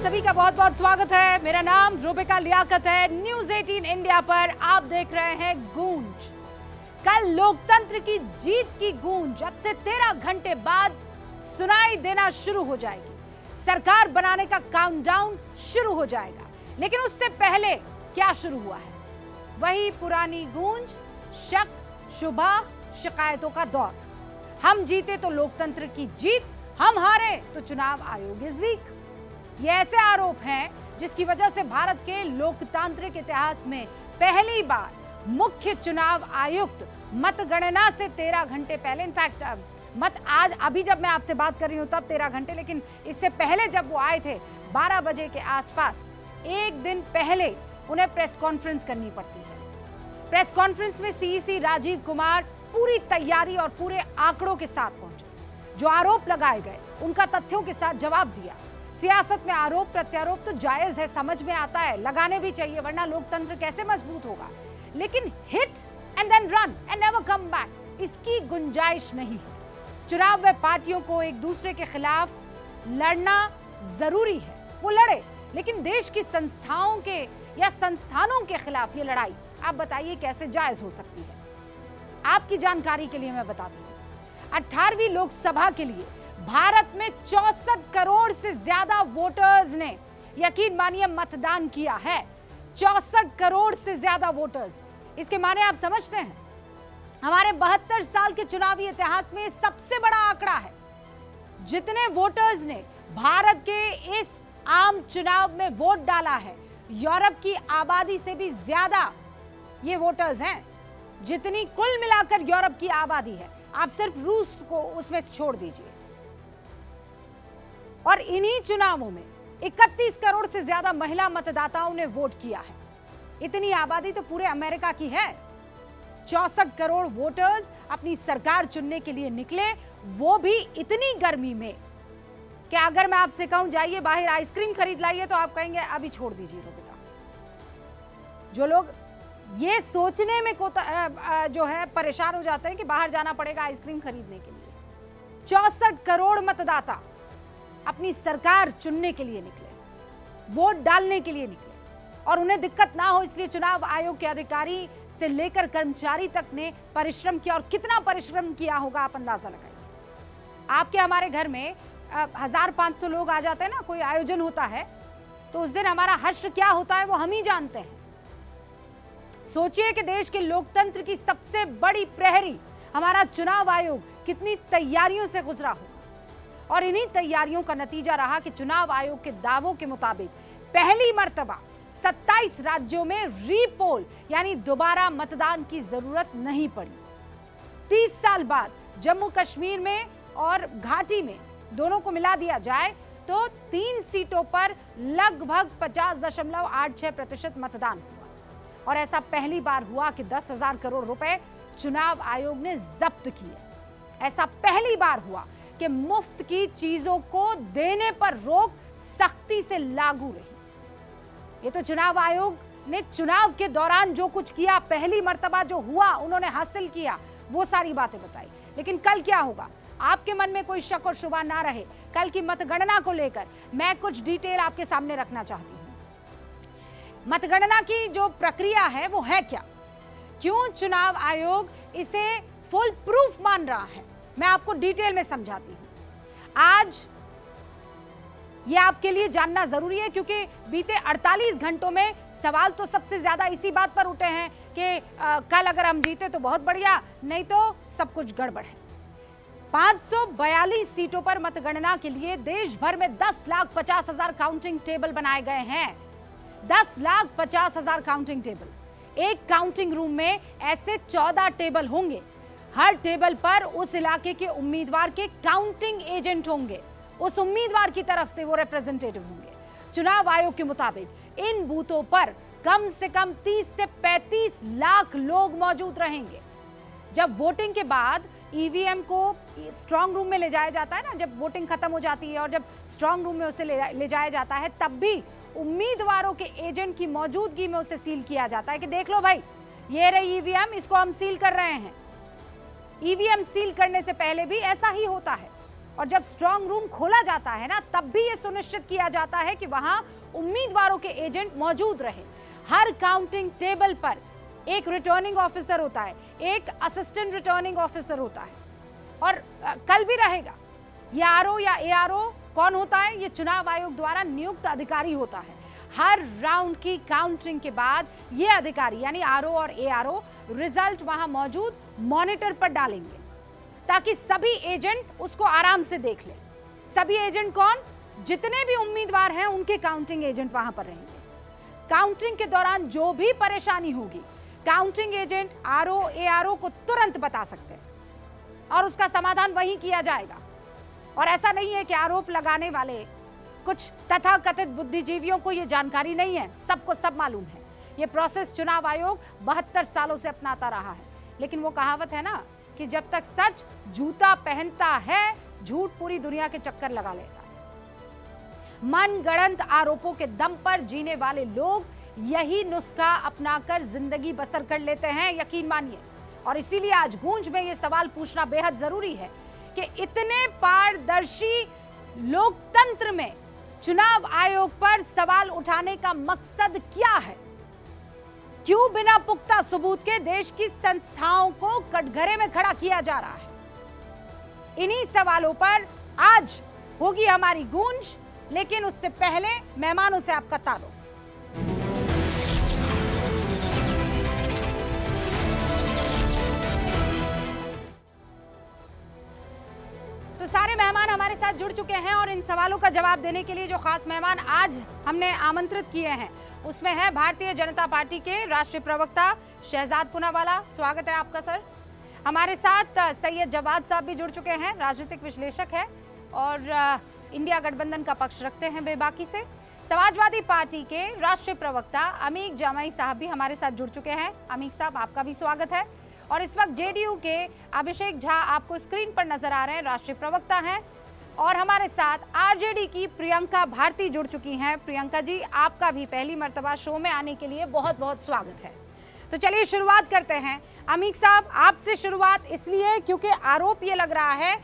सभी का बहुत बहुत स्वागत है। मेरा नाम रूबिका लियाकत है। न्यूज 18 इंडिया पर आप देख रहे हैं गूंज। कल लोकतंत्र की जीत की गूंज अब से 13 घंटे बाद सुनाई देना शुरू हो जाएगी। सरकार बनाने का काउंटडाउन शुरू हो जाएगा, लेकिन उससे पहले क्या शुरू हुआ है? वही पुरानी गूंज, शक, शुबह, शिकायतों का दौर। हम जीते तो लोकतंत्र की जीत, हम हारे तो चुनाव आयोग इज वीक। ये ऐसे आरोप हैं जिसकी वजह से भारत के लोकतांत्रिक इतिहास में पहली बार मुख्य चुनाव आयुक्त मतगणना से 13 घंटे पहले, इनफैक्ट आज अभी जब मैं आपसे बात कर रही हूं तब 13 घंटे, लेकिन इससे पहले जब वो आए थे 12 बजे के आसपास, एक दिन पहले उन्हें प्रेस कॉन्फ्रेंस करनी पड़ती है। प्रेस कॉन्फ्रेंस में सीईसी राजीव कुमार पूरी तैयारी और पूरे आंकड़ों के साथ पहुंचे। जो आरोप लगाए गए उनका तथ्यों के साथ जवाब दिया। सियासत में आरोप प्रत्यारोप तो जायज है, समझ में आता है, लगाने भी चाहिए, वरना लोकतंत्र कैसे मजबूत होगा। लेकिन hit and then run and never come back, इसकी गुंजाइश नहीं है। चुनाव में पार्टियों को एक दूसरे के खिलाफ लड़ना जरूरी है, वो लड़े, लेकिन देश की संस्थाओं के या संस्थानों के खिलाफ ये लड़ाई आप बताइए कैसे जायज हो सकती है? आपकी जानकारी के लिए मैं बताती हूँ, 18वीं लोकसभा के लिए भारत में 64 करोड़ से ज्यादा वोटर्स ने, यकीन मानिए, मतदान किया है। 64 करोड़ से ज्यादा वोटर्स, इसके माने आप समझते हैं? हमारे 72 साल के चुनावी इतिहास में सबसे बड़ा आंकड़ा है। जितने वोटर्स ने भारत के इस आम चुनाव में वोट डाला है, यूरोप की आबादी से भी ज्यादा ये वोटर्स हैं। जितनी कुल मिलाकर यूरोप की आबादी है, आप सिर्फ रूस को उसमें छोड़ दीजिए। और इन्हीं चुनावों में 31 करोड़ से ज्यादा महिला मतदाताओं ने वोट किया है। इतनी आबादी तो पूरे अमेरिका की है। 64 करोड़ वोटर्स अपनी सरकार चुनने के लिए निकले, वो भी इतनी गर्मी में कि अगर मैं आपसे कहूं जाइए बाहर आइसक्रीम खरीद लाइए तो आप कहेंगे अभी छोड़ दीजिए रूबिका। जो लोग ये सोचने में जो है परेशान हो जाते हैं कि बाहर जाना पड़ेगा आइसक्रीम खरीदने के लिए। 64 करोड़ मतदाता अपनी सरकार चुनने के लिए निकले, वोट डालने के लिए निकले, और उन्हें दिक्कत ना हो इसलिए चुनाव आयोग के अधिकारी से लेकर कर्मचारी तक ने परिश्रम किया। और कितना परिश्रम किया होगा आप अंदाजा लगाइए। आपके हमारे घर में 1500 लोग आ जाते हैं ना, कोई आयोजन होता है तो उस दिन हमारा हर्ष क्या होता है वो हम ही जानते हैं। सोचिए कि देश के लोकतंत्र की सबसे बड़ी प्रहरी हमारा चुनाव आयोग कितनी तैयारियों से गुजरा हो। और इन्हीं तैयारियों का नतीजा रहा कि चुनाव आयोग के दावों के मुताबिक पहली मर्तबा 27 राज्यों में रीपोल यानी दोबारा मतदान की जरूरत नहीं पड़ी। 30 साल बाद जम्मू कश्मीर में और घाटी में दोनों को मिला दिया जाए तो 3 सीटों पर लगभग 50.86% मतदान हुआ। और ऐसा पहली बार हुआ कि 10,000 करोड़ रुपए चुनाव आयोग ने जब्त किए। ऐसा पहली बार हुआ कि मुफ्त की चीजों को देने पर रोक सख्ती से लागू रही। ये तो चुनाव आयोग ने चुनाव के दौरान जो कुछ किया, पहली मर्तबा जो हुआ, उन्होंने हासिल किया, वो सारी बातें बताई। लेकिन कल क्या होगा? आपके मन में कोई शक और शुबा ना रहे, कल की मतगणना को लेकर मैं कुछ डिटेल आपके सामने रखना चाहती हूं। मतगणना की जो प्रक्रिया है वो है क्या, क्यों चुनाव आयोग इसे फुल प्रूफ मान रहा है, मैं आपको डिटेल में समझाती हूं। आज ये आपके लिए जानना जरूरी है क्योंकि बीते 48 घंटों में सवाल तो सबसे ज्यादा इसी बात पर उठे हैं कि कल अगर हम जीते तो बहुत बढ़िया, नहीं तो सब कुछ गड़बड़ है। 542 सीटों पर मतगणना के लिए देश भर में 10,50,000 काउंटिंग टेबल बनाए गए हैं। 10,50,000 काउंटिंग टेबल। एक काउंटिंग रूम में ऐसे 14 टेबल होंगे। हर टेबल पर उस इलाके के उम्मीदवार के काउंटिंग एजेंट होंगे, उस उम्मीदवार की तरफ से वो रिप्रेजेंटेटिव होंगे। चुनाव आयोग के मुताबिक इन बूथों पर कम से कम 30 से 35 लाख लोग मौजूद रहेंगे। जब वोटिंग के बाद ईवीएम को स्ट्रांग रूम में ले जाया जाता है ना, जब वोटिंग खत्म हो जाती है और जब स्ट्रांग रूम में उसे ले जाया जाता है, तब भी उम्मीदवारों के एजेंट की मौजूदगी में उसे सील किया जाता है कि देख लो भाई, ये रही ईवीएम, इसको हम सील कर रहे हैं। ईवीएम सील करने से पहले भी ऐसा ही होता है। और जब स्ट्रांग रूम खोला जाता है ना, तब भी ये सुनिश्चित किया जाता है कि वहां उम्मीदवारों के एजेंट मौजूद रहे। हर काउंटिंग टेबल पर एक रिटर्निंग ऑफिसर होता है, एक असिस्टेंट रिटर्निंग ऑफिसर होता है, और कल भी रहेगा। ये आरओ या एआरओ कौन होता है? ये चुनाव आयोग द्वारा नियुक्त अधिकारी होता है। हर राउंड की काउंटिंग के बाद ये अधिकारी यानी आरओ और एआरओ रिजल्ट वहां मौजूद मॉनिटर पर डालेंगे, ताकि सभी एजेंट उसको आराम से देख ले। सभी एजेंट कौन? जितने भी उम्मीदवार हैं उनके काउंटिंग एजेंट वहां पर रहेंगे। काउंटिंग के दौरान जो भी परेशानी होगी, काउंटिंग एजेंट आरओ एआरओ को तुरंत बता सकते हैं और उसका समाधान वहीं किया जाएगा। और ऐसा नहीं है कि आरोप लगाने वाले कुछ तथाकथित बुद्धिजीवियों को यह जानकारी नहीं है, सबको सब मालूम है। यह प्रोसेस चुनाव आयोग 72 सालों से अपनाता रहा है। लेकिन वो कहावत है ना कि जब तक सच जूता पहनता है, झूठ पूरी दुनिया के चक्कर लगा लेता है। मनगढ़ंत आरोपों के दम पर जीने वाले लोग यही नुस्खा अपनाकर जिंदगी बसर कर लेते हैं, यकीन मानिए। और इसीलिए आज गूंज में यह सवाल पूछना बेहद जरूरी है कि इतने पारदर्शी लोकतंत्र में चुनाव आयोग पर सवाल उठाने का मकसद क्या है? क्यों बिना पुख्ता सबूत के देश की संस्थाओं को कटघरे में खड़ा किया जा रहा है? इन्हीं सवालों पर आज होगी हमारी गूंज, लेकिन उससे पहले मेहमानों से आपका तारुफ। तो सारे मेहमान हमारे साथ जुड़ चुके हैं और इन सवालों का जवाब देने के लिए जो खास मेहमान आज हमने आमंत्रित किए हैं, उसमें है भारतीय जनता पार्टी के राष्ट्रीय प्रवक्ता शहजाद पूनावाला। स्वागत है आपका सर। हमारे साथ सैयद जवाद साहब भी जुड़ चुके हैं, राजनीतिक विश्लेषक है और इंडिया गठबंधन का पक्ष रखते हैं बेबाकी से। समाजवादी पार्टी के राष्ट्रीय प्रवक्ता अमीक जामाई साहब भी हमारे साथ जुड़ चुके हैं। अमीक साहब, आपका भी स्वागत है। और इस वक्त जेडीयू के अभिषेक झा आपको स्क्रीन पर नजर आ रहे हैं, राष्ट्रीय प्रवक्ता हैं। और हमारे साथ आरजेडी की प्रियंका भारती जुड़ चुकी हैं। प्रियंका जी, आपका भी पहली मर्तबा शो में आने के लिए बहुत बहुत स्वागत है। तो चलिए शुरुआत करते हैं। अमीक साहब, आपसे शुरुआत इसलिए क्योंकि आरोप ये लग रहा है